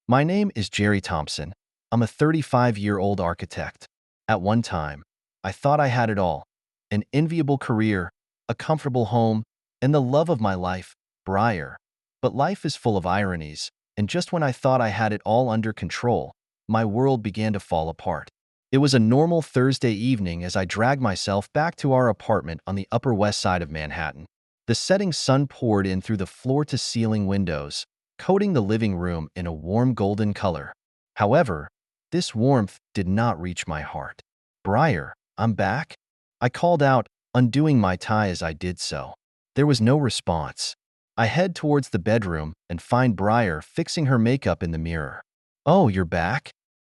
My name is Jerry Thompson. I'm a 35-year-old architect. At one time, I thought I had it all: an enviable career, a comfortable home, and the love of my life, Briar. But life is full of ironies, and just when I thought I had it all under control, my world began to fall apart. It was a normal Thursday evening as I dragged myself back to our apartment on the Upper West Side of Manhattan. The setting sun poured in through the floor-to-ceiling windows, coating the living room in a warm golden color. However, this warmth did not reach my heart. "Briar, I'm back," I called out, undoing my tie as I did so. There was no response. I head towards the bedroom and find Briar fixing her makeup in the mirror. "Oh, you're back?"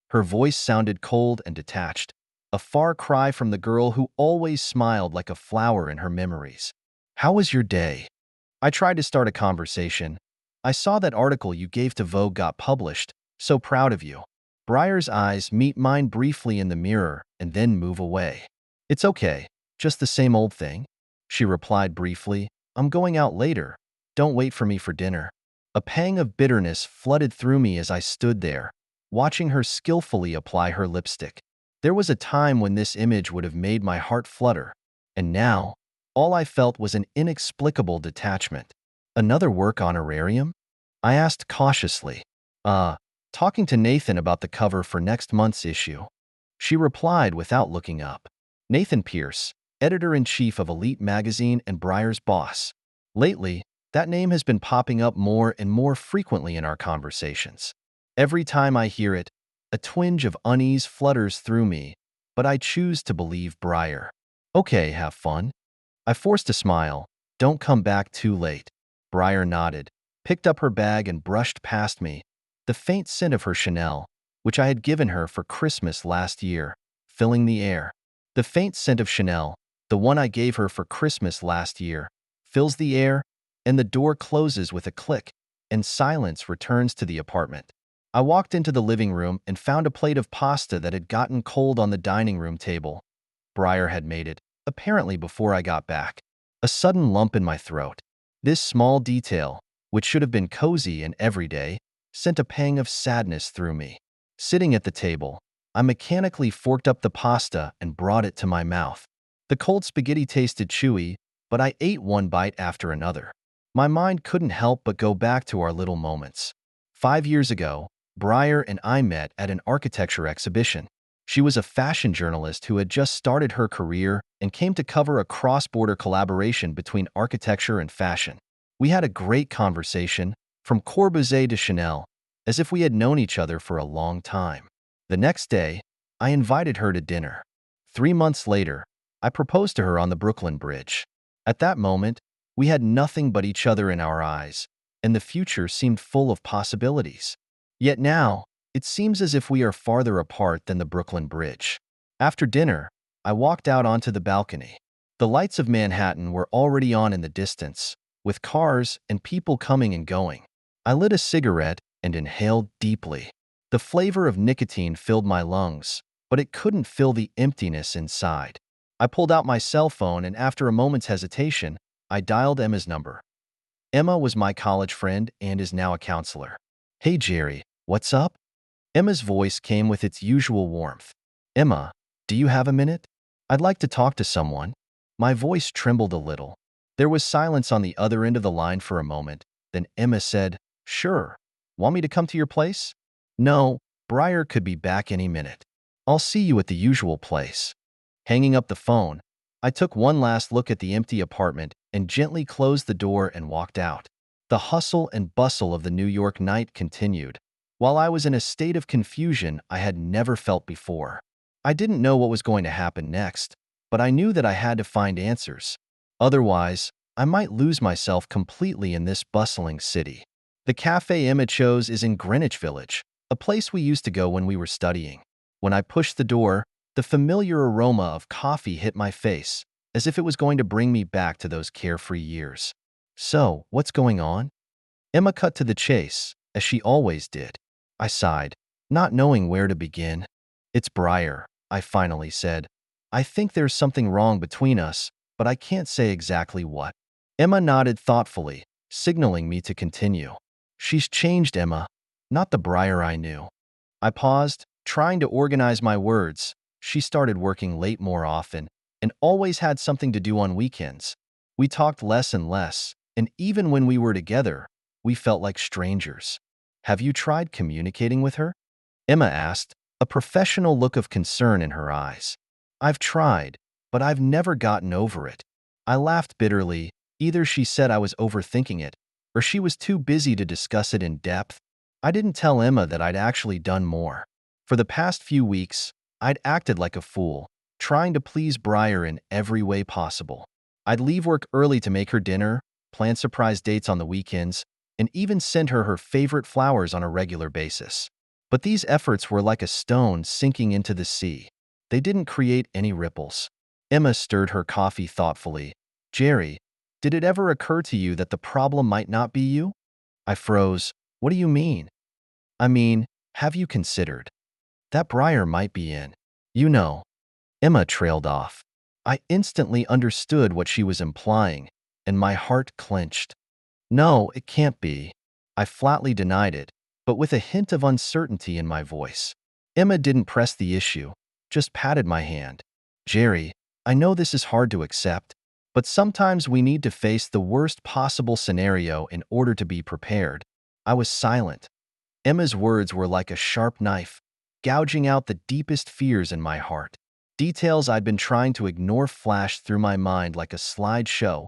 Her voice sounded cold and detached, a far cry from the girl who always smiled like a flower in her memories. "How was your day?" I tried to start a conversation. "I saw that article you gave to Vogue got published. So proud of you." Briar's eyes meet mine briefly in the mirror and then move away. "It's okay, just the same old thing," she replied briefly. "I'm going out later. Don't wait for me for dinner." A pang of bitterness flooded through me as I stood there, watching her skillfully apply her lipstick. There was a time when this image would have made my heart flutter, and now, all I felt was an inexplicable detachment. "Another work honorarium?" I asked cautiously. Talking to Nathan about the cover for next month's issue," she replied without looking up. Nathan Pierce, editor-in-chief of Elite magazine and Briar's boss. Lately, that name has been popping up more and more frequently in our conversations. Every time I hear it, a twinge of unease flutters through me, but I choose to believe Briar. "Okay, have fun." I forced a smile. "Don't come back too late." Briar nodded, picked up her bag and brushed past me, the faint scent of her Chanel, which I had given her for Christmas last year, filling the air. The faint scent of Chanel, the one I gave her for Christmas last year, fills the air, and the door closes with a click, and silence returns to the apartment. I walked into the living room and found a plate of pasta that had gotten cold on the dining room table. Briar had made it, apparently before I got back. A sudden lump in my throat. This small detail, which should have been cozy and everyday, sent a pang of sadness through me. Sitting at the table, I mechanically forked up the pasta and brought it to my mouth. The cold spaghetti tasted chewy, but I ate one bite after another. My mind couldn't help but go back to our little moments. 5 years ago, Briar and I met at an architecture exhibition. She was a fashion journalist who had just started her career and came to cover a cross-border collaboration between architecture and fashion. We had a great conversation, from Corbusier to Chanel, as if we had known each other for a long time. The next day, I invited her to dinner. 3 months later, I proposed to her on the Brooklyn Bridge. At that moment, we had nothing but each other in our eyes, and the future seemed full of possibilities. Yet now, it seems as if we are farther apart than the Brooklyn Bridge. After dinner, I walked out onto the balcony. The lights of Manhattan were already on in the distance, with cars and people coming and going. I lit a cigarette and inhaled deeply. The flavor of nicotine filled my lungs, but it couldn't fill the emptiness inside. I pulled out my cell phone and after a moment's hesitation, I dialed Emma's number. Emma was my college friend and is now a counselor. "Hey Jerry, what's up?" Emma's voice came with its usual warmth. "Emma, do you have a minute? I'd like to talk to someone." My voice trembled a little. There was silence on the other end of the line for a moment. Then Emma said, "Sure. Want me to come to your place?" "No, Briar could be back any minute. I'll see you at the usual place." Hanging up the phone, I took one last look at the empty apartment and gently closed the door and walked out. The hustle and bustle of the New York night continued, while I was in a state of confusion I had never felt before. I didn't know what was going to happen next, but I knew that I had to find answers. Otherwise, I might lose myself completely in this bustling city. The cafe Emma chose is in Greenwich Village, a place we used to go when we were studying. When I pushed the door, the familiar aroma of coffee hit my face, as if it was going to bring me back to those carefree years. "So, what's going on?" Emma cut to the chase, as she always did. I sighed, not knowing where to begin. "It's Briar," I finally said. "I think there's something wrong between us, but I can't say exactly what." Emma nodded thoughtfully, signaling me to continue. "She's changed, Emma. Not the Briar I knew. I paused, trying to organize my words. She started working late more often and always had something to do on weekends. We talked less and less, and even when we were together, we felt like strangers. Have you tried communicating with her? Emma asked, a professional look of concern in her eyes. I've tried, but I've never gotten over it. I laughed bitterly. Either she said I was overthinking it, or she was too busy to discuss it in depth. I didn't tell Emma that I'd actually done more. For the past few weeks, I'd acted like a fool, trying to please Briar in every way possible. I'd leave work early to make her dinner, plan surprise dates on the weekends, and even send her her favorite flowers on a regular basis. But these efforts were like a stone sinking into the sea. They didn't create any ripples. Emma stirred her coffee thoughtfully. Jerry, did it ever occur to you that the problem might not be you? I froze. What do you mean? I mean, have you considered that Briar might be in? You know. Emma trailed off. I instantly understood what she was implying, and my heart clenched. No, it can't be. I flatly denied it, but with a hint of uncertainty in my voice. Emma didn't press the issue, just patted my hand. Jerry, I know this is hard to accept, but sometimes we need to face the worst possible scenario in order to be prepared. I was silent. Emma's words were like a sharp knife, gouging out the deepest fears in my heart. Details I'd been trying to ignore flashed through my mind like a slideshow.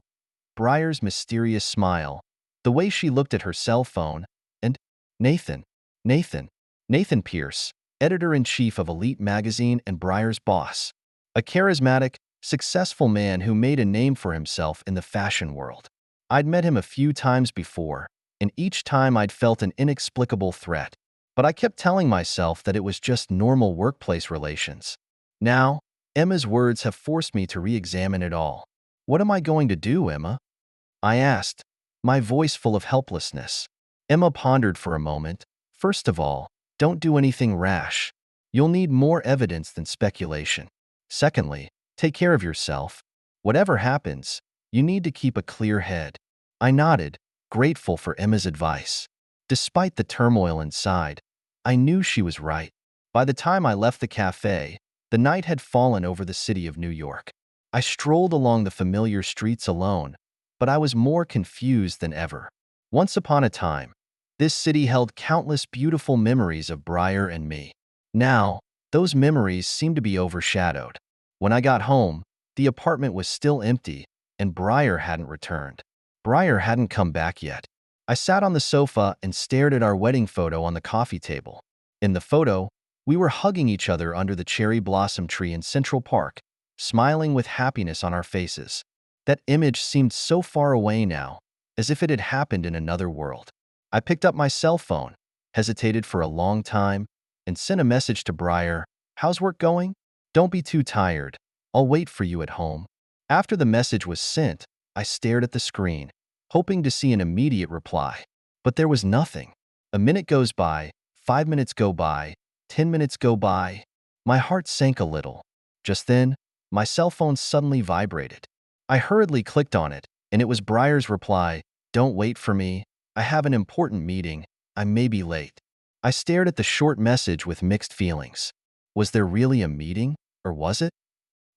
Briar's mysterious smile, the way she looked at her cell phone, and Nathan, Nathan, Nathan Pierce, editor-in-chief of Elite magazine and Briar's boss, a charismatic, successful man who made a name for himself in the fashion world. I'd met him a few times before, and each time I'd felt an inexplicable threat, but I kept telling myself that it was just normal workplace relations. Now, Emma's words have forced me to re-examine it all. What am I going to do, Emma? I asked, my voice full of helplessness. Emma pondered for a moment. First of all, don't do anything rash. You'll need more evidence than speculation. Secondly, take care of yourself. Whatever happens, you need to keep a clear head. I nodded, grateful for Emma's advice. Despite the turmoil inside, I knew she was right. By the time I left the cafe, the night had fallen over the city of New York. I strolled along the familiar streets alone, but I was more confused than ever. Once upon a time, this city held countless beautiful memories of Briar and me. Now, those memories seemed to be overshadowed. When I got home, the apartment was still empty, and Briar hadn't returned. Briar hadn't come back yet. I sat on the sofa and stared at our wedding photo on the coffee table. In the photo, we were hugging each other under the cherry blossom tree in Central Park, smiling with happiness on our faces. That image seemed so far away now, as if it had happened in another world. I picked up my cell phone, hesitated for a long time, and sent a message to Briar. How's work going? Don't be too tired. I'll wait for you at home. After the message was sent, I stared at the screen, hoping to see an immediate reply. But there was nothing. A minute goes by, 5 minutes go by, 10 minutes go by. My heart sank a little. Just then, my cell phone suddenly vibrated. I hurriedly clicked on it, and it was Briar's reply. Don't wait for me. I have an important meeting. I may be late. I stared at the short message with mixed feelings. Was there really a meeting, or was it?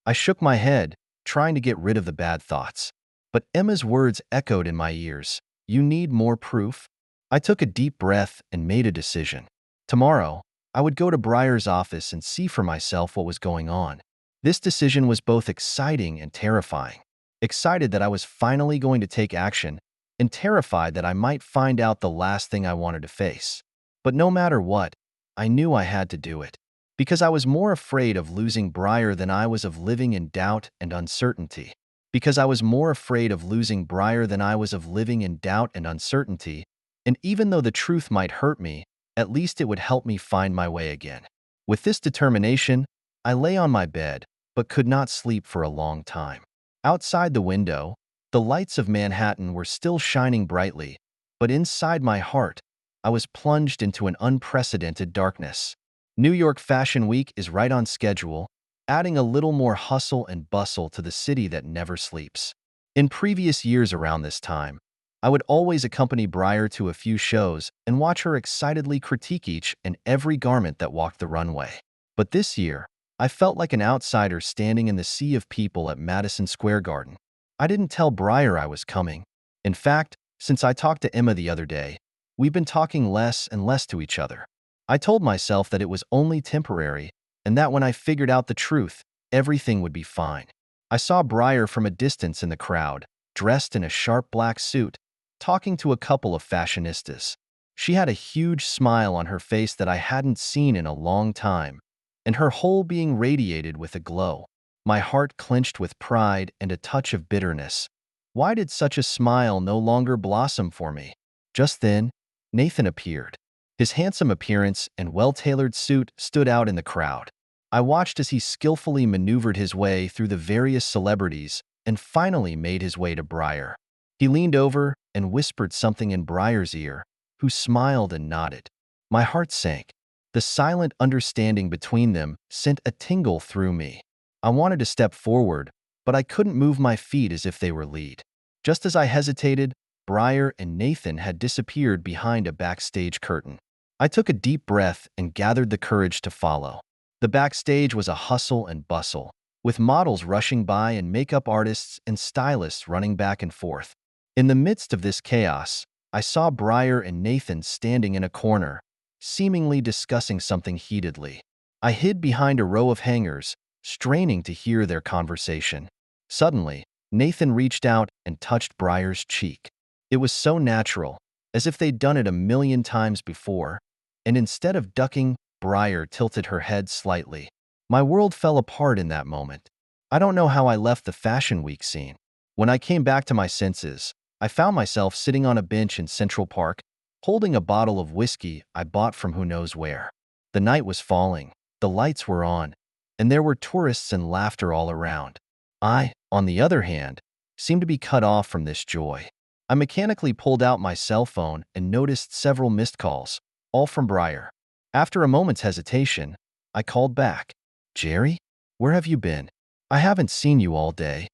I shook my head, trying to get rid of the bad thoughts. But Emma's words echoed in my ears. You need more proof? I took a deep breath and made a decision. Tomorrow, I would go to Briar's office and see for myself what was going on. This decision was both exciting and terrifying. Excited that I was finally going to take action, and terrified that I might find out the last thing I wanted to face. But no matter what, I knew I had to do it. Because I was more afraid of losing Briar than I was of living in doubt and uncertainty. Because I was more afraid of losing Briar than I was of living in doubt and uncertainty, and even though the truth might hurt me, at least it would help me find my way again. With this determination, I lay on my bed, but could not sleep for a long time. Outside the window, the lights of Manhattan were still shining brightly, but inside my heart, I was plunged into an unprecedented darkness. New York Fashion Week is right on schedule, adding a little more hustle and bustle to the city that never sleeps. In previous years around this time, I would always accompany Briar to a few shows and watch her excitedly critique each and every garment that walked the runway. But this year, I felt like an outsider standing in the sea of people at Madison Square Garden. I didn't tell Briar I was coming. In fact, since I talked to Emma the other day, we've been talking less and less to each other. I told myself that it was only temporary and that when I figured out the truth, everything would be fine. I saw Briar from a distance in the crowd, dressed in a sharp black suit, talking to a couple of fashionistas. She had a huge smile on her face that I hadn't seen in a long time, and her whole being radiated with a glow. My heart clenched with pride and a touch of bitterness. Why did such a smile no longer blossom for me? Just then, Nathan appeared. His handsome appearance and well-tailored suit stood out in the crowd. I watched as he skillfully maneuvered his way through the various celebrities and finally made his way to Briar. He leaned over and whispered something in Briar's ear, who smiled and nodded. My heart sank. The silent understanding between them sent a tingle through me. I wanted to step forward, but I couldn't move my feet as if they were lead. Just as I hesitated, Briar and Nathan had disappeared behind a backstage curtain. I took a deep breath and gathered the courage to follow. The backstage was a hustle and bustle, with models rushing by and makeup artists and stylists running back and forth. In the midst of this chaos, I saw Briar and Nathan standing in a corner, seemingly discussing something heatedly. I hid behind a row of hangers, straining to hear their conversation. Suddenly, Nathan reached out and touched Briar's cheek. It was so natural, as if they'd done it a million times before, and instead of ducking, Briar tilted her head slightly. My world fell apart in that moment. I don't know how I left the Fashion Week scene. When I came back to my senses, I found myself sitting on a bench in Central Park, holding a bottle of whiskey I bought from who knows where. The night was falling, the lights were on, and there were tourists and laughter all around. I, on the other hand, seemed to be cut off from this joy. I mechanically pulled out my cell phone and noticed several missed calls, all from Briar. After a moment's hesitation, I called back. "Jerry, where have you been? I haven't seen you all day."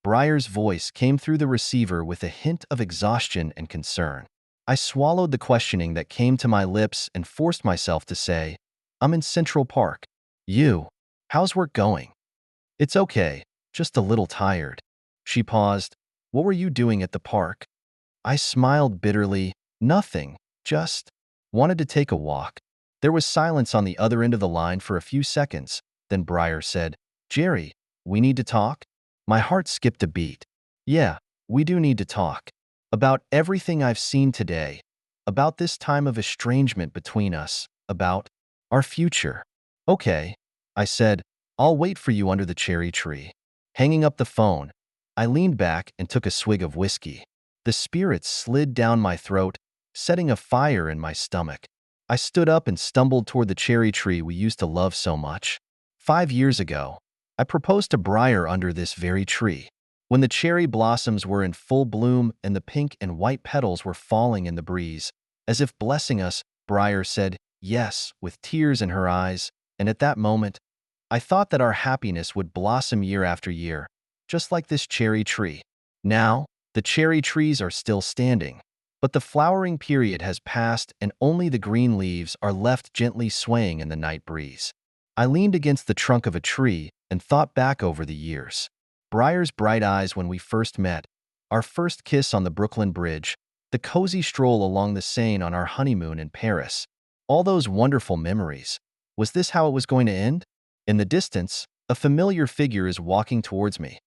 Briar's voice came through the receiver with a hint of exhaustion and concern. I swallowed the questioning that came to my lips and forced myself to say, "I'm in Central Park. You? How's work going?" "It's okay, just a little tired." She paused. "What were you doing at the park?" I smiled bitterly. "Nothing, just wanted to take a walk." There was silence on the other end of the line for a few seconds. Then Briar said, "Jerry, we need to talk?" My heart skipped a beat. "Yeah, we do need to talk. About everything I've seen today. About this time of estrangement between us. About our future." "Okay," I said. "I'll wait for you under the cherry tree." Hanging up the phone, I leaned back and took a swig of whiskey. The spirits slid down my throat, setting a fire in my stomach. I stood up and stumbled toward the cherry tree we used to love so much. 5 years ago, I proposed to Briar under this very tree. When the cherry blossoms were in full bloom and the pink and white petals were falling in the breeze, as if blessing us, Briar said yes with tears in her eyes, and at that moment, I thought that our happiness would blossom year after year, just like this cherry tree. Now, the cherry trees are still standing, but the flowering period has passed and only the green leaves are left gently swaying in the night breeze. I leaned against the trunk of a tree and thought back over the years. Briar's bright eyes when we first met, our first kiss on the Brooklyn Bridge, the cozy stroll along the Seine on our honeymoon in Paris. All those wonderful memories. Was this how it was going to end? In the distance, a familiar figure is walking towards me.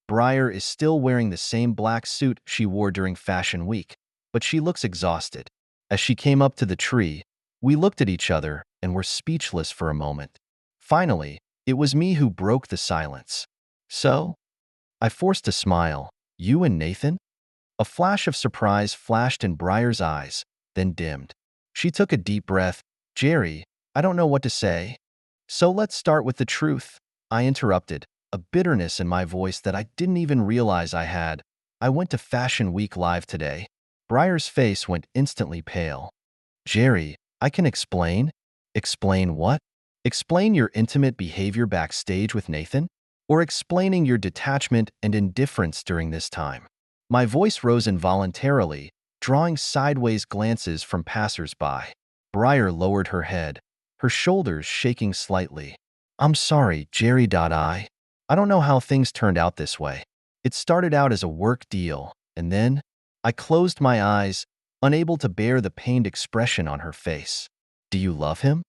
Briar is still wearing the same black suit she wore during Fashion Week, but she looks exhausted. As she came up to the tree, we looked at each other and were speechless for a moment. Finally, it was me who broke the silence. "So?" I forced a smile. "You and Nathan?" A flash of surprise flashed in Briar's eyes, then dimmed. She took a deep breath. "Jerry, I don't know what to say." "So let's start with the truth," I interrupted, a bitterness in my voice that I didn't even realize I had. "I went to Fashion Week Live today." Briar's face went instantly pale. "Jerry, I can explain." "Explain what?" "Explain your intimate behavior backstage with Nathan? Or explaining your detachment and indifference during this time?" My voice rose involuntarily, drawing sideways glances from passers-by. Briar lowered her head, her shoulders shaking slightly. I'm sorry, Jerry. I don't know how things turned out this way. It started out as a work deal, and then I closed my eyes, unable to bear the pained expression on her face. Do you love him?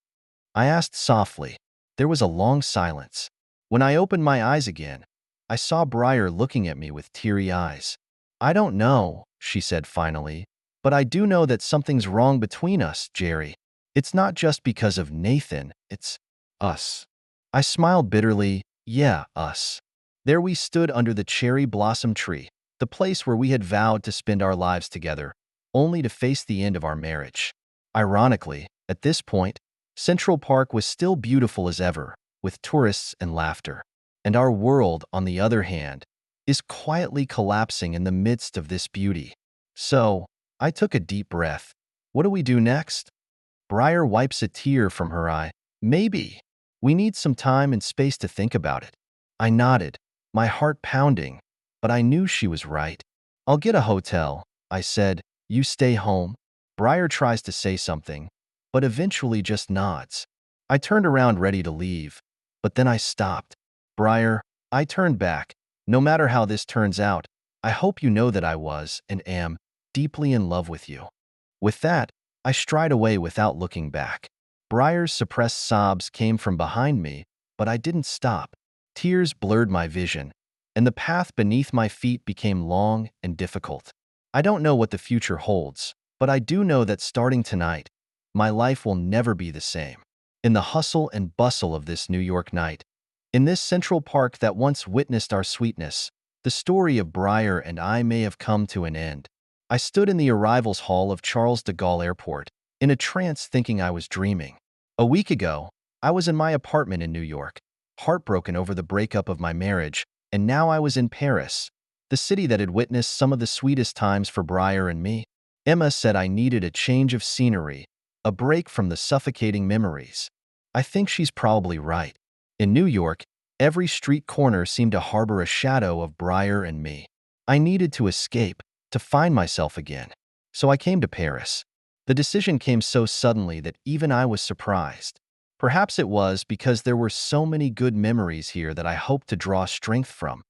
I asked softly. There was a long silence. When I opened my eyes again, I saw Briar looking at me with teary eyes. I don't know, she said finally, but I do know that something's wrong between us, Jerry. It's not just because of Nathan, it's us. I smiled bitterly. Yeah, us. There we stood under the cherry blossom tree, the place where we had vowed to spend our lives together, only to face the end of our marriage. Ironically, at this point, Central Park was still beautiful as ever, with tourists and laughter. And our world, on the other hand, is quietly collapsing in the midst of this beauty. So, I took a deep breath. What do we do next? Briar wipes a tear from her eye. Maybe. We need some time and space to think about it. I nodded, my heart pounding, but I knew she was right. I'll get a hotel, I said. You stay home. Briar tries to say something, but eventually just nods. I turned around ready to leave, but then I stopped. Briar, I turned back. No matter how this turns out, I hope you know that I was and am deeply in love with you. With that, I stride away without looking back. Briar's suppressed sobs came from behind me, but I didn't stop. Tears blurred my vision, and the path beneath my feet became long and difficult. I don't know what the future holds, but I do know that starting tonight, my life will never be the same. In the hustle and bustle of this New York night, in this Central Park that once witnessed our sweetness, the story of Briar and I may have come to an end. I stood in the arrivals hall of Charles de Gaulle Airport, in a trance thinking I was dreaming. A week ago, I was in my apartment in New York, heartbroken over the breakup of my marriage, and now I was in Paris, the city that had witnessed some of the sweetest times for Briar and me. Emma said I needed a change of scenery, a break from the suffocating memories. I think she's probably right. In New York, every street corner seemed to harbor a shadow of Briar and me. I needed to escape, to find myself again. So I came to Paris. The decision came so suddenly that even I was surprised. Perhaps it was because there were so many good memories here that I hoped to draw strength from.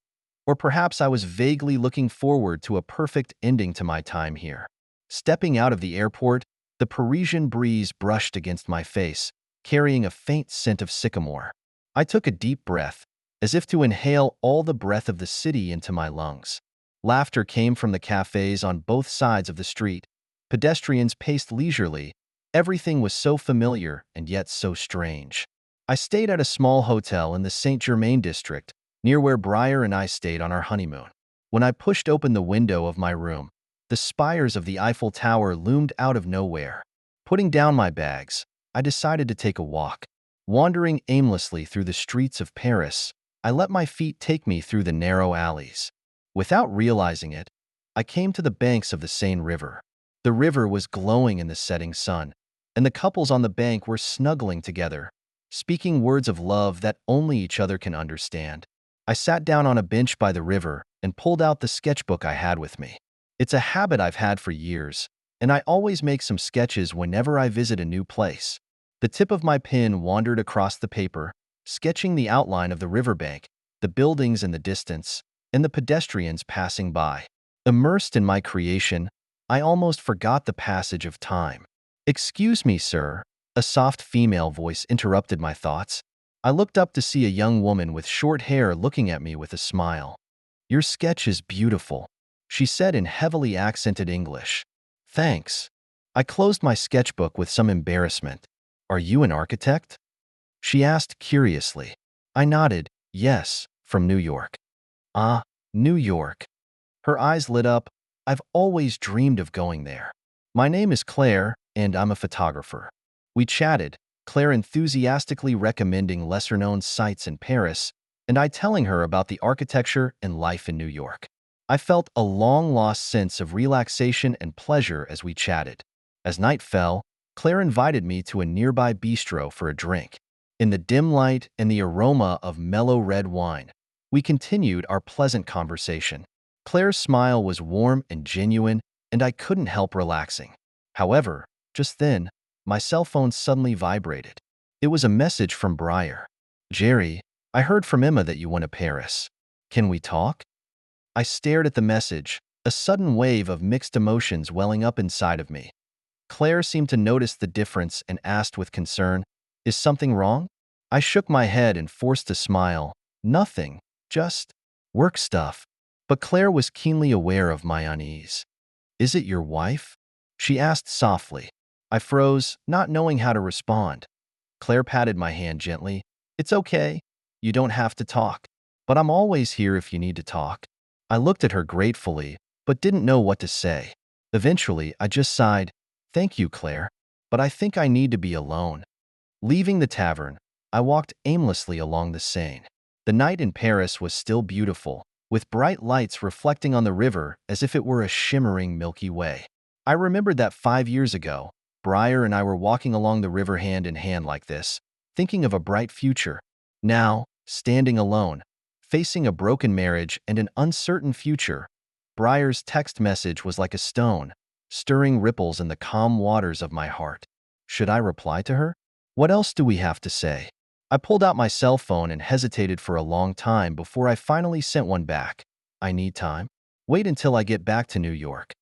Or perhaps I was vaguely looking forward to a perfect ending to my time here. Stepping out of the airport, the Parisian breeze brushed against my face, carrying a faint scent of sycamore. I took a deep breath, as if to inhale all the breath of the city into my lungs. Laughter came from the cafes on both sides of the street. Pedestrians paced leisurely. Everything was so familiar and yet so strange. I stayed at a small hotel in the Saint Germain district, near where Briar and I stayed on our honeymoon. When I pushed open the window of my room, the spires of the Eiffel Tower loomed out of nowhere. Putting down my bags, I decided to take a walk. Wandering aimlessly through the streets of Paris, I let my feet take me through the narrow alleys. Without realizing it, I came to the banks of the Seine River. The river was glowing in the setting sun, and the couples on the bank were snuggling together, speaking words of love that only each other can understand. I sat down on a bench by the river and pulled out the sketchbook I had with me. It's a habit I've had for years, and I always make some sketches whenever I visit a new place. The tip of my pen wandered across the paper, sketching the outline of the riverbank, the buildings in the distance, and the pedestrians passing by. Immersed in my creation, I almost forgot the passage of time. "Excuse me, sir," a soft female voice interrupted my thoughts. I looked up to see a young woman with short hair looking at me with a smile. "Your sketch is beautiful," she said in heavily accented English. "Thanks." I closed my sketchbook with some embarrassment. "Are you an architect?" she asked curiously. I nodded. "Yes, from New York." "Ah, New York." Her eyes lit up. "I've always dreamed of going there. My name is Claire, and I'm a photographer." We chatted, Claire enthusiastically recommending lesser-known sites in Paris, and I telling her about the architecture and life in New York. I felt a long-lost sense of relaxation and pleasure as we chatted. As night fell, Claire invited me to a nearby bistro for a drink. In the dim light and the aroma of mellow red wine, we continued our pleasant conversation. Claire's smile was warm and genuine, and I couldn't help relaxing. However, just then, my cell phone suddenly vibrated. It was a message from Briar. "Jerry, I heard from Emma that you went to Paris. Can we talk?" I stared at the message, a sudden wave of mixed emotions welling up inside of me. Claire seemed to notice the difference and asked with concern, "Is something wrong?" I shook my head and forced a smile. "Nothing, just work stuff." But Claire was keenly aware of my unease. "Is it your wife?" she asked softly. I froze, not knowing how to respond. Claire patted my hand gently. "It's okay. You don't have to talk. But I'm always here if you need to talk." I looked at her gratefully, but didn't know what to say. Eventually, I just sighed, "Thank you, Claire, but I think I need to be alone." Leaving the tavern, I walked aimlessly along the Seine. The night in Paris was still beautiful, with bright lights reflecting on the river as if it were a shimmering Milky Way. I remembered that 5 years ago, Briar and I were walking along the river hand in hand like this, thinking of a bright future. Now, standing alone, facing a broken marriage and an uncertain future, Briar's text message was like a stone, stirring ripples in the calm waters of my heart. Should I reply to her? What else do we have to say? I pulled out my cell phone and hesitated for a long time before I finally sent one back. "I need time. Wait until I get back to New York."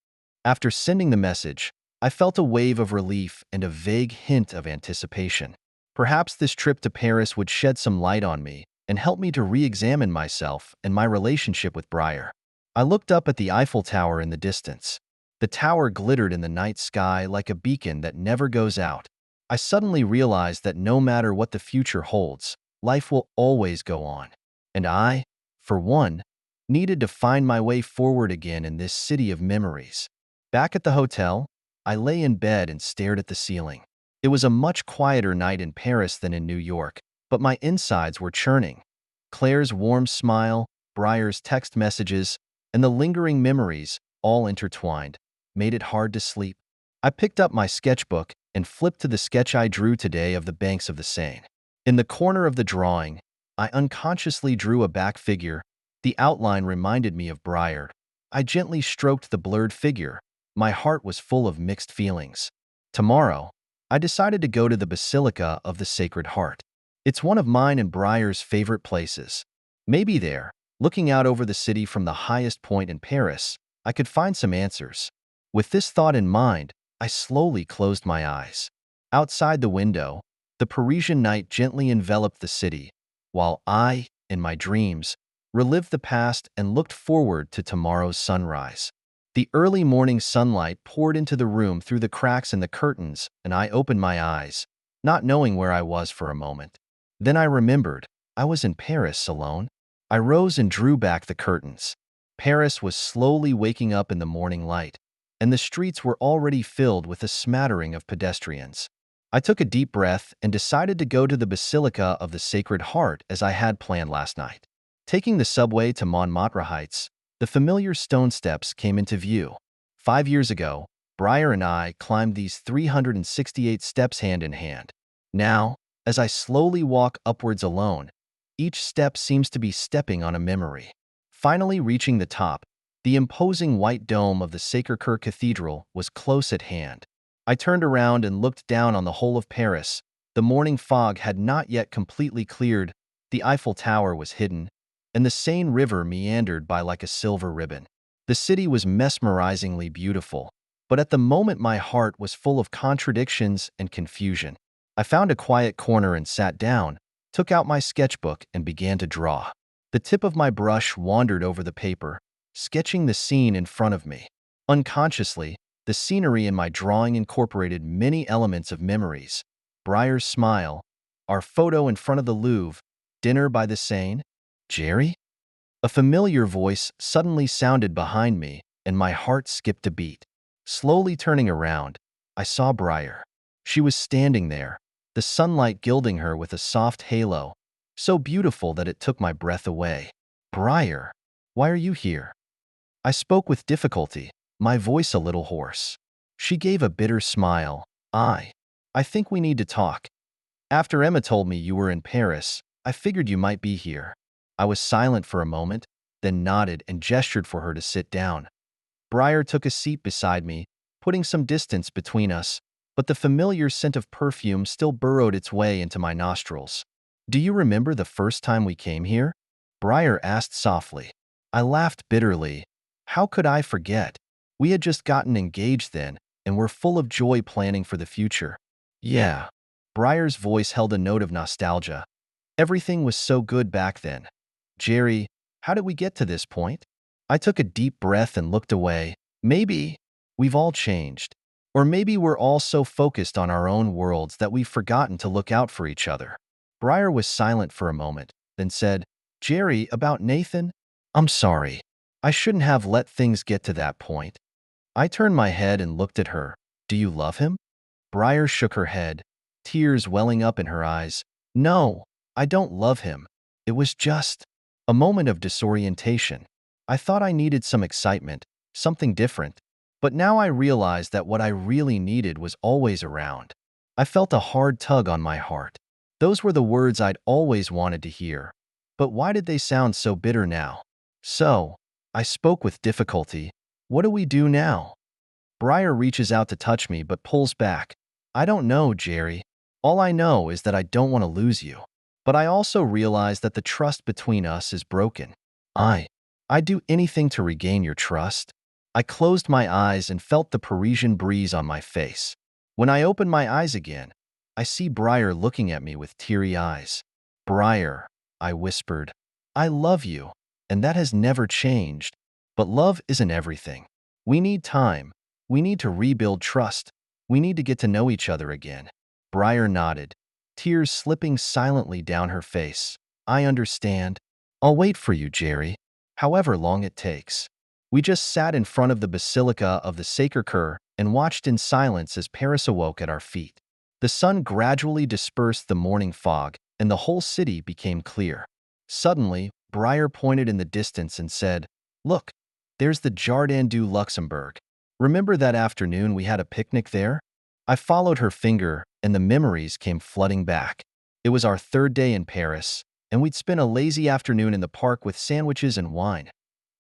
After sending the message, I felt a wave of relief and a vague hint of anticipation. Perhaps this trip to Paris would shed some light on me and help me to re-examine myself and my relationship with Briar. I looked up at the Eiffel Tower in the distance. The tower glittered in the night sky like a beacon that never goes out. I suddenly realized that no matter what the future holds, life will always go on. And I, for one, needed to find my way forward again in this city of memories. Back at the hotel, I lay in bed and stared at the ceiling. It was a much quieter night in Paris than in New York, but my insides were churning. Claire's warm smile, Briar's text messages, and the lingering memories, all intertwined, made it hard to sleep. I picked up my sketchbook and flipped to the sketch I drew today of the banks of the Seine. In the corner of the drawing, I unconsciously drew a back figure. The outline reminded me of Briar. I gently stroked the blurred figure. My heart was full of mixed feelings. Tomorrow, I decided to go to the Basilica of the Sacred Heart. It's one of mine and Briar's favorite places. Maybe there, looking out over the city from the highest point in Paris, I could find some answers. With this thought in mind, I slowly closed my eyes. Outside the window, the Parisian night gently enveloped the city, while I, in my dreams, relived the past and looked forward to tomorrow's sunrise. The early morning sunlight poured into the room through the cracks in the curtains, and I opened my eyes, not knowing where I was for a moment. Then I remembered, I was in Paris alone. I rose and drew back the curtains. Paris was slowly waking up in the morning light, and the streets were already filled with a smattering of pedestrians. I took a deep breath and decided to go to the Basilica of the Sacred Heart as I had planned last night. Taking the subway to Montmartre Heights, the familiar stone steps came into view. 5 years ago, Briar and I climbed these 368 steps hand in hand. Now, as I slowly walk upwards alone, each step seems to be stepping on a memory. Finally reaching the top, the imposing white dome of the Sacré-Cœur Cathedral was close at hand. I turned around and looked down on the whole of Paris. The morning fog had not yet completely cleared, the Eiffel Tower was hidden, and the Seine River meandered by like a silver ribbon. The city was mesmerizingly beautiful, but at the moment my heart was full of contradictions and confusion. I found a quiet corner and sat down, took out my sketchbook and began to draw. The tip of my brush wandered over the paper, sketching the scene in front of me. Unconsciously, the scenery in my drawing incorporated many elements of memories. Briar's smile, our photo in front of the Louvre, dinner by the Seine. "Jerry?" A familiar voice suddenly sounded behind me, and my heart skipped a beat. Slowly turning around, I saw Briar. She was standing there, the sunlight gilding her with a soft halo, so beautiful that it took my breath away. "Briar, why are you here?" I spoke with difficulty, my voice a little hoarse. She gave a bitter smile. I think we need to talk. After Emma told me you were in Paris, I figured you might be here." I was silent for a moment, then nodded and gestured for her to sit down. Briar took a seat beside me, putting some distance between us, but the familiar scent of perfume still burrowed its way into my nostrils. "Do you remember the first time we came here?" Briar asked softly. I laughed bitterly. How could I forget? We had just gotten engaged then, and were full of joy planning for the future. "Yeah." Briar's voice held a note of nostalgia. "Everything was so good back then." "Jerry, how did we get to this point?" I took a deep breath and looked away. Maybe we've all changed. Or maybe we're all so focused on our own worlds that we've forgotten to look out for each other. Briar was silent for a moment, then said, "Jerry, about Nathan? I'm sorry. I shouldn't have let things get to that point." I turned my head and looked at her. "Do you love him?" Briar shook her head, tears welling up in her eyes. "No, I don't love him. It was just a moment of disorientation. I thought I needed some excitement, something different. But now I realize that what I really needed was always around." I felt a hard tug on my heart. Those were the words I'd always wanted to hear. But why did they sound so bitter now? "So," I spoke with difficulty, "what do we do now?" Briar reaches out to touch me but pulls back. "I don't know, Jerry. All I know is that I don't want to lose you. But I also realize that the trust between us is broken. I'd do anything to regain your trust." I closed my eyes and felt the Parisian breeze on my face. When I opened my eyes again, I see Briar looking at me with teary eyes. "Briar," I whispered, "I love you, and that has never changed. But love isn't everything. We need time. We need to rebuild trust. We need to get to know each other again." Briar nodded, tears slipping silently down her face. "I understand. I'll wait for you, Jerry, however long it takes." We just sat in front of the Basilica of the Sacre-Cœur and watched in silence as Paris awoke at our feet. The sun gradually dispersed the morning fog, and the whole city became clear. Suddenly, Briar pointed in the distance and said, "Look, there's the Jardin du Luxembourg. Remember that afternoon we had a picnic there?" I followed her finger, and the memories came flooding back. It was our third day in Paris, and we'd spent a lazy afternoon in the park with sandwiches and wine.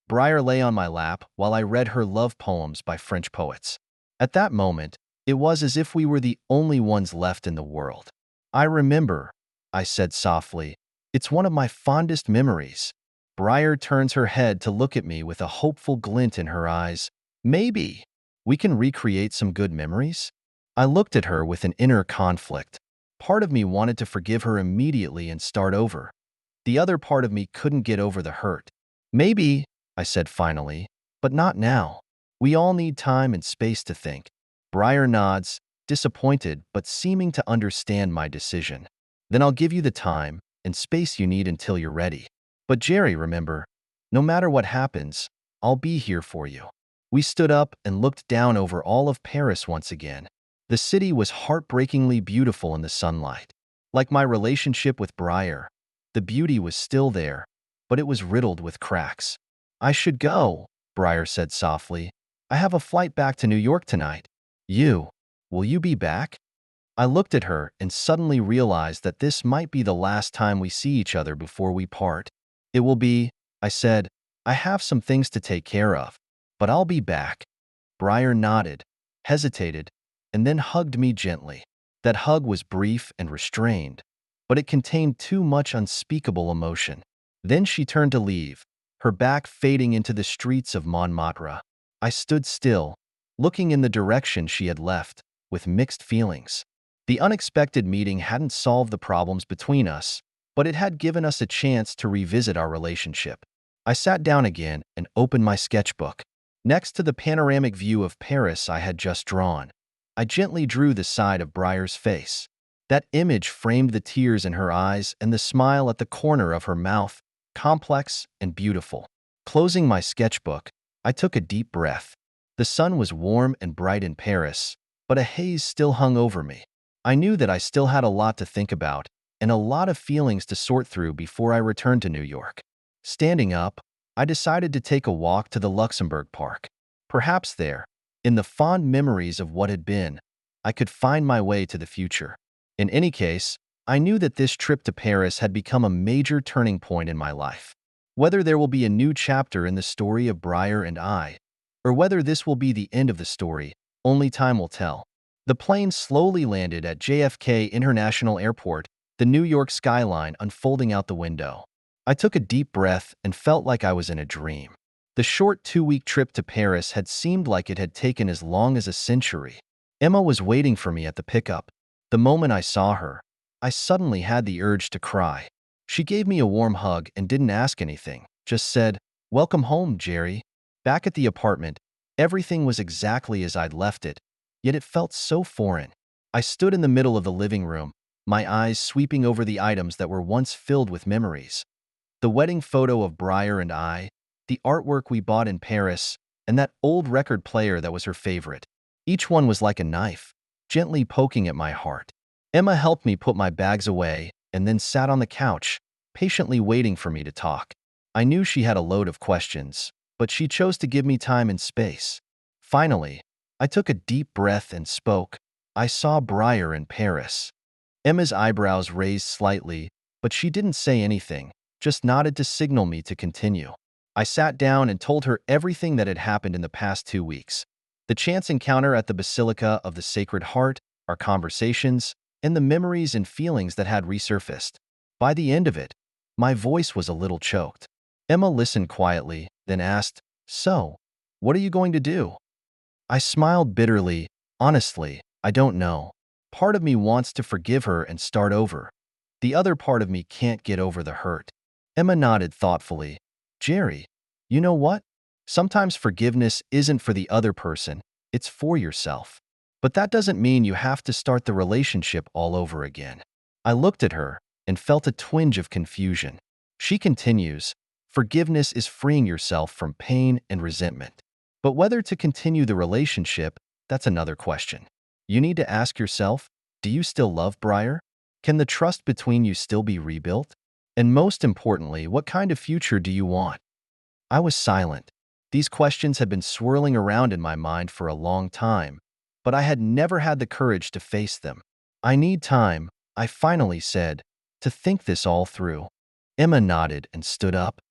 Briar lay on my lap while I read her love poems by French poets. At that moment, it was as if we were the only ones left in the world. "I remember," I said softly. "It's one of my fondest memories." Briar turns her head to look at me with a hopeful glint in her eyes. "Maybe we can recreate some good memories?" I looked at her with an inner conflict. Part of me wanted to forgive her immediately and start over. The other part of me couldn't get over the hurt. "Maybe," I said finally, "but not now. We all need time and space to think." Briar nods, disappointed but seeming to understand my decision. "Then I'll give you the time and space you need until you're ready. But Jerry, remember, no matter what happens, I'll be here for you." We stood up and looked down over all of Paris once again. The city was heartbreakingly beautiful in the sunlight. Like my relationship with Briar, the beauty was still there, but it was riddled with cracks. "I should go," Briar said softly. "I have a flight back to New York tonight." Will you be back?" I looked at her and suddenly realized that this might be the last time we see each other before we part. "It will be," I said. "I have some things to take care of, but I'll be back." Briar nodded, hesitated, and then hugged me gently. That hug was brief and restrained, but it contained too much unspeakable emotion. Then she turned to leave, her back fading into the streets of Montmartre. I stood still, looking in the direction she had left, with mixed feelings. The unexpected meeting hadn't solved the problems between us, but it had given us a chance to revisit our relationship. I sat down again and opened my sketchbook. Next to the panoramic view of Paris I had just drawn, I gently drew the side of Briar's face. That image framed the tears in her eyes and the smile at the corner of her mouth, complex and beautiful. Closing my sketchbook, I took a deep breath. The sun was warm and bright in Paris, but a haze still hung over me. I knew that I still had a lot to think about and a lot of feelings to sort through before I returned to New York. Standing up, I decided to take a walk to the Luxembourg Park. Perhaps there, in the fond memories of what had been, I could find my way to the future. In any case, I knew that this trip to Paris had become a major turning point in my life. Whether there will be a new chapter in the story of Briar and I, or whether this will be the end of the story, only time will tell. The plane slowly landed at JFK International Airport, the New York skyline unfolding out the window. I took a deep breath and felt like I was in a dream. The short 2-week trip to Paris had seemed like it had taken as long as a century. Emma was waiting for me at the pickup. The moment I saw her, I suddenly had the urge to cry. She gave me a warm hug and didn't ask anything, just said, "Welcome home, Jerry." Back at the apartment, everything was exactly as I'd left it, yet it felt so foreign. I stood in the middle of the living room, my eyes sweeping over the items that were once filled with memories. The wedding photo of Briar and I, the artwork we bought in Paris, and that old record player that was her favorite. Each one was like a knife, gently poking at my heart. Emma helped me put my bags away and then sat on the couch, patiently waiting for me to talk. I knew she had a load of questions, but she chose to give me time and space. Finally, I took a deep breath and spoke. "I saw Briar in Paris." Emma's eyebrows raised slightly, but she didn't say anything, just nodded to signal me to continue. I sat down and told her everything that had happened in the past 2 weeks. The chance encounter at the Basilica of the Sacred Heart, our conversations, and the memories and feelings that had resurfaced. By the end of it, my voice was a little choked. Emma listened quietly, then asked, "So, what are you going to do?" I smiled bitterly. "Honestly, I don't know. Part of me wants to forgive her and start over. The other part of me can't get over the hurt." Emma nodded thoughtfully. "Jerry, you know what? Sometimes forgiveness isn't for the other person, it's for yourself. But that doesn't mean you have to start the relationship all over again." I looked at her and felt a twinge of confusion. She continues, "Forgiveness is freeing yourself from pain and resentment. But whether to continue the relationship, that's another question. You need to ask yourself, do you still love Briar? Can the trust between you still be rebuilt? And most importantly, what kind of future do you want?" I was silent. These questions had been swirling around in my mind for a long time, but I had never had the courage to face them. "I need time," I finally said, "to think this all through." Emma nodded and stood up.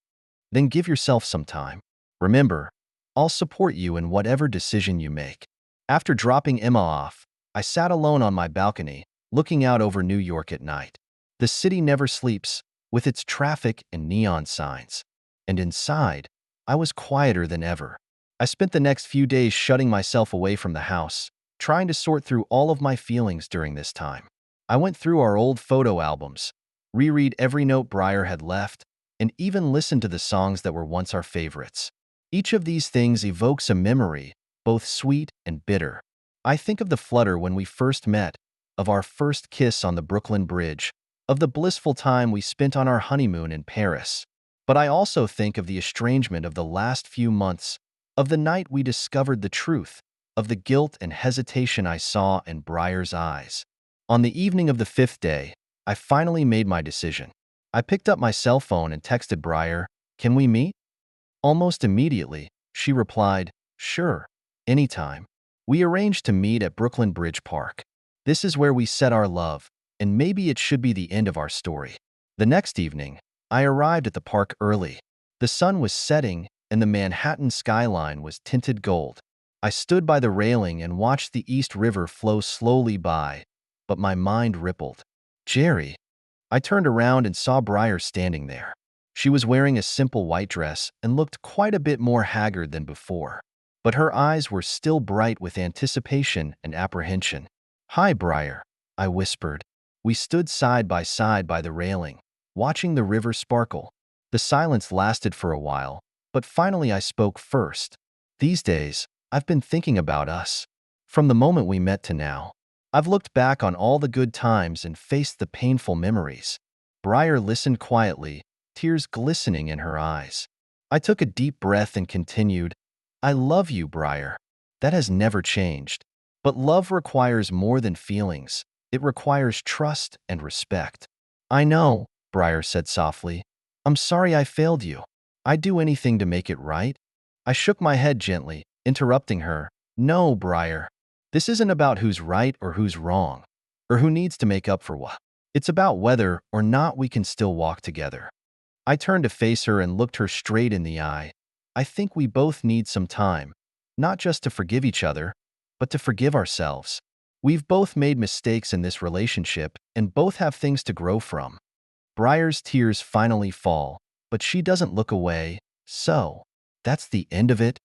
"Then give yourself some time. Remember, I'll support you in whatever decision you make." After dropping Emma off, I sat alone on my balcony, looking out over New York at night. The city never sleeps, with its traffic and neon signs. And inside, I was quieter than ever. I spent the next few days shutting myself away from the house, trying to sort through all of my feelings during this time. I went through our old photo albums, reread every note Briar had left, and even listened to the songs that were once our favorites. Each of these things evokes a memory, both sweet and bitter. I think of the flutter when we first met, of our first kiss on the Brooklyn Bridge, of the blissful time we spent on our honeymoon in Paris. But I also think of the estrangement of the last few months, of the night we discovered the truth, of the guilt and hesitation I saw in Briar's eyes. On the evening of the 5th day, I finally made my decision. I picked up my cell phone and texted Briar, "Can we meet?" Almost immediately, she replied, "Sure, anytime." We arranged to meet at Brooklyn Bridge Park. This is where we set our love, and maybe it should be the end of our story. The next evening, I arrived at the park early. The sun was setting, and the Manhattan skyline was tinted gold. I stood by the railing and watched the East River flow slowly by, but my mind rippled. "Jerry." I turned around and saw Briar standing there. She was wearing a simple white dress and looked quite a bit more haggard than before. But her eyes were still bright with anticipation and apprehension. "Hi, Briar," I whispered. We stood side by the railing, watching the river sparkle. The silence lasted for a while, but finally I spoke first. "These days, I've been thinking about us. From the moment we met to now. I've looked back on all the good times and faced the painful memories." Briar listened quietly, tears glistening in her eyes. I took a deep breath and continued, "I love you, Briar. That has never changed. But love requires more than feelings. It requires trust and respect." "I know," Briar said softly. "I'm sorry I failed you. I'd do anything to make it right." I shook my head gently, interrupting her. "No, Briar. This isn't about who's right or who's wrong, or who needs to make up for what. It's about whether or not we can still walk together." I turned to face her and looked her straight in the eye. I think we both need some time, not just to forgive each other, but to forgive ourselves. We've both made mistakes in this relationship and both have things to grow from. Briar's tears finally fall, but she doesn't look away. So, that's the end of it?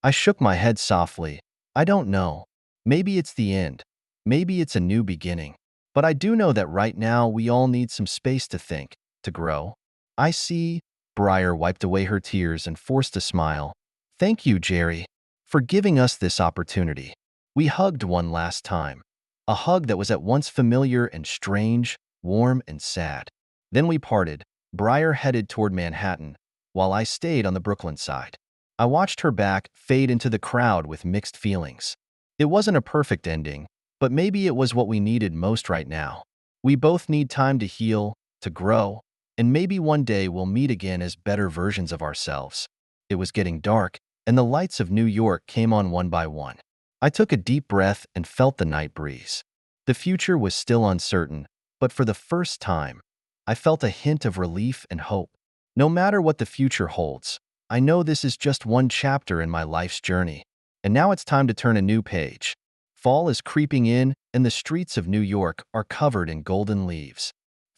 I shook my head softly. I don't know. Maybe it's the end. Maybe it's a new beginning. But I do know that right now we all need some space to think, to grow. I see. Briar wiped away her tears and forced a smile. Thank you, Jerry, for giving us this opportunity. We hugged one last time. A hug that was at once familiar and strange, warm and sad. Then we parted. Briar headed toward Manhattan, while I stayed on the Brooklyn side. I watched her back fade into the crowd with mixed feelings. It wasn't a perfect ending, but maybe it was what we needed most right now. We both need time to heal, to grow, and maybe one day we'll meet again as better versions of ourselves. It was getting dark, and the lights of New York came on one by one. I took a deep breath and felt the night breeze. The future was still uncertain, but for the first time, I felt a hint of relief and hope. No matter what the future holds, I know this is just one chapter in my life's journey. And now it's time to turn a new page. Fall is creeping in, and the streets of New York are covered in golden leaves.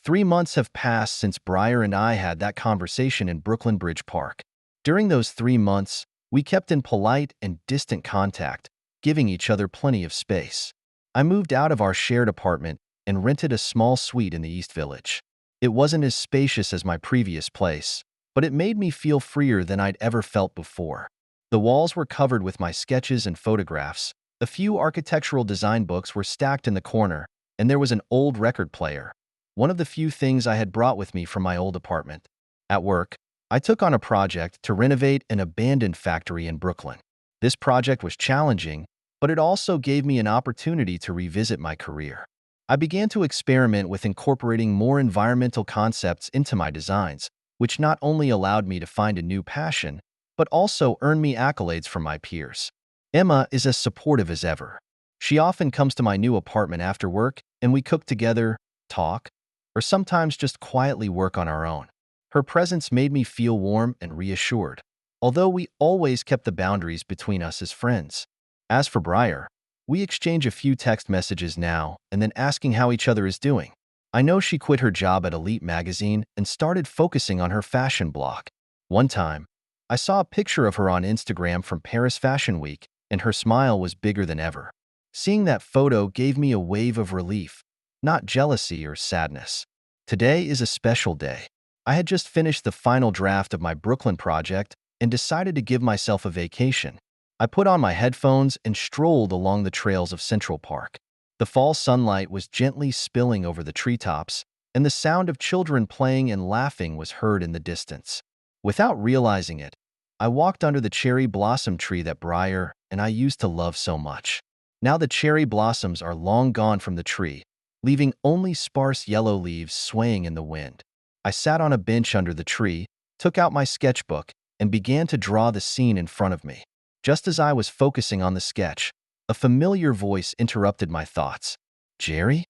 3 months have passed since Briar and I had that conversation in Brooklyn Bridge Park. During those 3 months, we kept in polite and distant contact, giving each other plenty of space. I moved out of our shared apartment and rented a small suite in the East Village. It wasn't as spacious as my previous place, but it made me feel freer than I'd ever felt before. The walls were covered with my sketches and photographs. A few architectural design books were stacked in the corner, and there was an old record player, one of the few things I had brought with me from my old apartment. At work, I took on a project to renovate an abandoned factory in Brooklyn. This project was challenging, but it also gave me an opportunity to revisit my career. I began to experiment with incorporating more environmental concepts into my designs, which not only allowed me to find a new passion, but also earned me accolades from my peers. Emma is as supportive as ever. She often comes to my new apartment after work, and we cook together, talk, or sometimes just quietly work on our own. Her presence made me feel warm and reassured, although we always kept the boundaries between us as friends. As for Briar, we exchange a few text messages now and then asking how each other is doing. I know she quit her job at Elite magazine and started focusing on her fashion blog. One time, I saw a picture of her on Instagram from Paris Fashion Week, and her smile was bigger than ever. Seeing that photo gave me a wave of relief, not jealousy or sadness. Today is a special day. I had just finished the final draft of my Brooklyn project and decided to give myself a vacation. I put on my headphones and strolled along the trails of Central Park. The fall sunlight was gently spilling over the treetops, and the sound of children playing and laughing was heard in the distance. Without realizing it, I walked under the cherry blossom tree that Briar and I used to love so much. Now the cherry blossoms are long gone from the tree, leaving only sparse yellow leaves swaying in the wind. I sat on a bench under the tree, took out my sketchbook, and began to draw the scene in front of me. Just as I was focusing on the sketch, a familiar voice interrupted my thoughts. Jerry?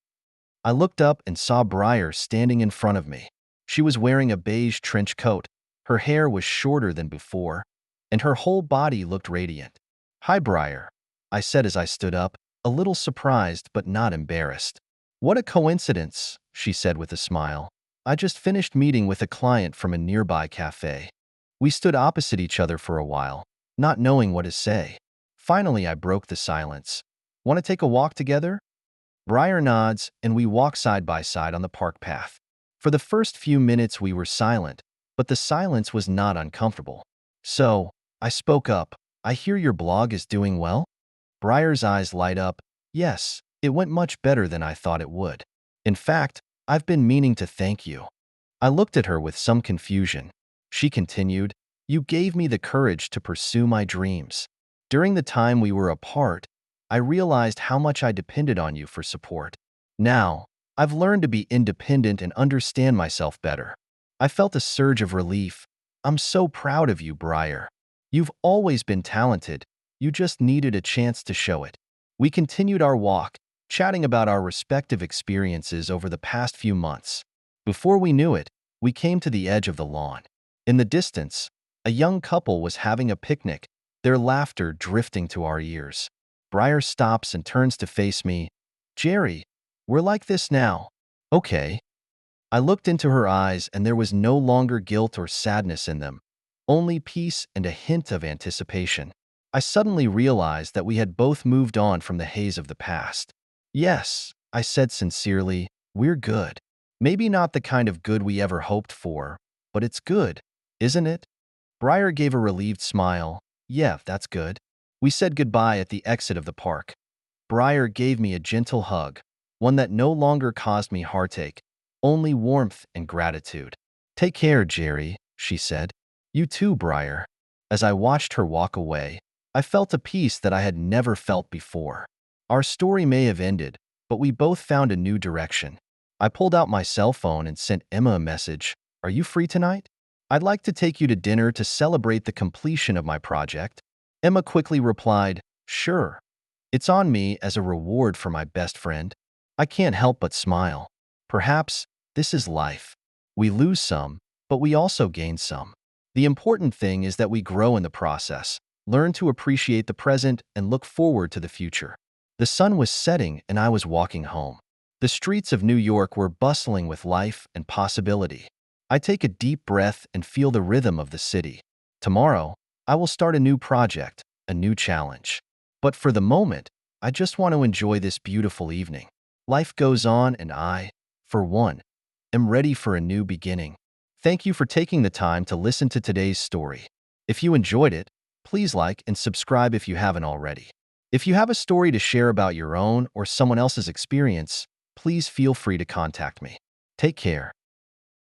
I looked up and saw Briar standing in front of me. She was wearing a beige trench coat. Her hair was shorter than before, and her whole body looked radiant. Hi, Briar, I said as I stood up, a little surprised but not embarrassed. What a coincidence, she said with a smile. I just finished meeting with a client from a nearby cafe. We stood opposite each other for a while, not knowing what to say. Finally, I broke the silence. Want to take a walk together? Briar nods, and we walk side by side on the park path. For the first few minutes we were silent, but the silence was not uncomfortable. So, I spoke up. I hear your blog is doing well? Briar's eyes light up. Yes, it went much better than I thought it would. In fact, I've been meaning to thank you. I looked at her with some confusion. She continued, You gave me the courage to pursue my dreams. During the time we were apart, I realized how much I depended on you for support. Now, I've learned to be independent and understand myself better. I felt a surge of relief. I'm so proud of you, Briar. You've always been talented. You just needed a chance to show it. We continued our walk, chatting about our respective experiences over the past few months. Before we knew it, We came to the edge of the lawn. In the distance, a young couple was having a picnic, their laughter drifting to our ears. Briar stops and turns to face me. Jerry, we're like this now. Okay. I looked into her eyes and there was no longer guilt or sadness in them, only peace and a hint of anticipation. I suddenly realized that we had both moved on from the haze of the past. Yes, I said sincerely, we're good. Maybe not the kind of good we ever hoped for, but it's good, isn't it? Briar gave a relieved smile. Yeah, that's good. We said goodbye at the exit of the park. Briar gave me a gentle hug, one that no longer caused me heartache, only warmth and gratitude. Take care, Jerry, she said. You too, Briar. As I watched her walk away, I felt a peace that I had never felt before. Our story may have ended, but we both found a new direction. I pulled out my cell phone and sent Emma a message. Are you free tonight? I'd like to take you to dinner to celebrate the completion of my project. Emma quickly replied, sure. It's on me as a reward for my best friend. I can't help but smile. Perhaps this is life. We lose some, but we also gain some. The important thing is that we grow in the process, learn to appreciate the present, and look forward to the future. The sun was setting and I was walking home. The streets of New York were bustling with life and possibility. I take a deep breath and feel the rhythm of the city. Tomorrow, I will start a new project, a new challenge. But for the moment, I just want to enjoy this beautiful evening. Life goes on and I, for one, am ready for a new beginning. Thank you for taking the time to listen to today's story. If you enjoyed it, please like and subscribe if you haven't already. If you have a story to share about your own or someone else's experience, please feel free to contact me. Take care.